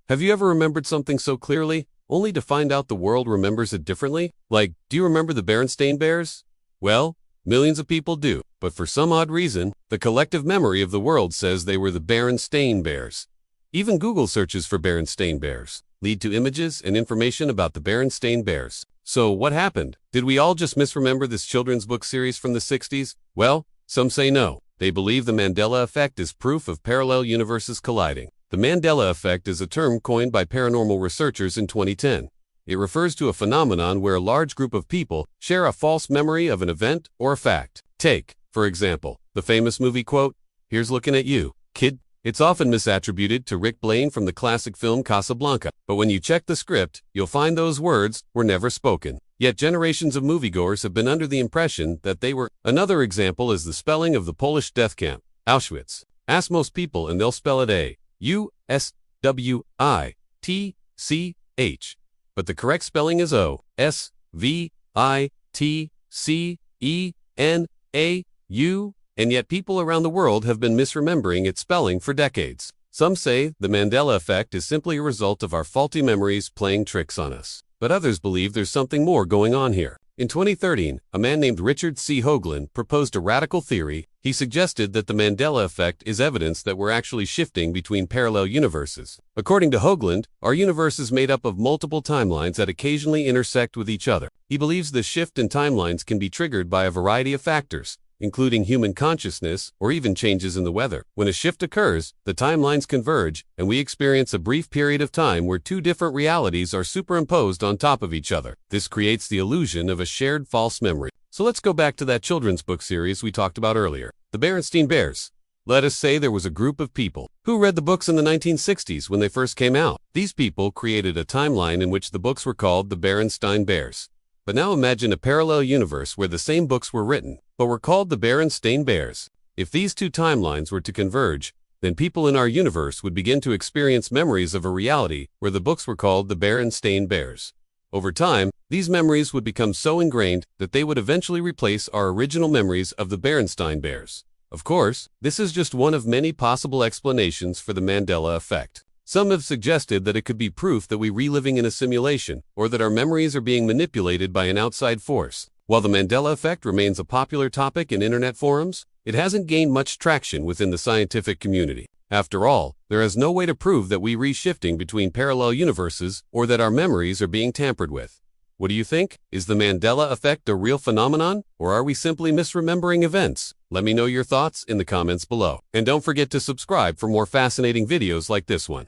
Have you ever remembered something so clearly, only to find out the world remembers it differently? Like, do you remember the Berenstain Bears? Well, millions of people do, but for some odd reason, the collective memory of the world says they were the Berenstain Bears. Even Google searches for Berenstain Bears lead to images and information about the Berenstain Bears. So what happened? Did we all just misremember this children's book series from the 60s? Well, some say no. They believe the Mandela Effect is proof of parallel universes colliding. The Mandela Effect is a term coined by paranormal researchers in 2010. It refers to a phenomenon where a large group of people share a false memory of an event or a fact. Take, for example, the famous movie quote, "Here's looking at you, kid." It's often misattributed to Rick Blaine from the classic film Casablanca, but when you check the script, you'll find those words were never spoken. Yet generations of moviegoers have been under the impression that they were. Another example is the spelling of the Polish death camp, Auschwitz. Ask most people and they'll spell it A-U-S-W-I-T-C-H. But the correct spelling is O-S-V-I-T-C-E-N-A-U. And yet people around the world have been misremembering its spelling for decades. Some say the Mandela Effect is simply a result of our faulty memories playing tricks on us. But others believe there's something more going on here. In 2013, a man named Richard C. Hoagland proposed a radical theory. He suggested that the Mandela Effect is evidence that we're actually shifting between parallel universes. According to Hoagland, our universe is made up of multiple timelines that occasionally intersect with each other. He believes the shift in timelines can be triggered by a variety of factors, including human consciousness or even changes in the weather. When a shift occurs, the timelines converge, and we experience a brief period of time where two different realities are superimposed on top of each other. This creates the illusion of a shared false memory. So let's go back to that children's book series we talked about earlier, the Berenstain Bears. Let us say there was a group of people who read the books in the 1960s when they first came out. These people created a timeline in which the books were called the Berenstain Bears. But now imagine a parallel universe where the same books were written, but were called the Berenstain Bears. If these two timelines were to converge, then people in our universe would begin to experience memories of a reality where the books were called the Berenstain Bears. Over time, these memories would become so ingrained that they would eventually replace our original memories of the Berenstain Bears. Of course, this is just one of many possible explanations for the Mandela Effect. Some have suggested that it could be proof that we're reliving in a simulation, or that our memories are being manipulated by an outside force. While the Mandela Effect remains a popular topic in internet forums, it hasn't gained much traction within the scientific community. After all, there is no way to prove that we're shifting between parallel universes or that our memories are being tampered with. What do you think? Is the Mandela Effect a real phenomenon, or are we simply misremembering events? Let me know your thoughts in the comments below. And don't forget to subscribe for more fascinating videos like this one.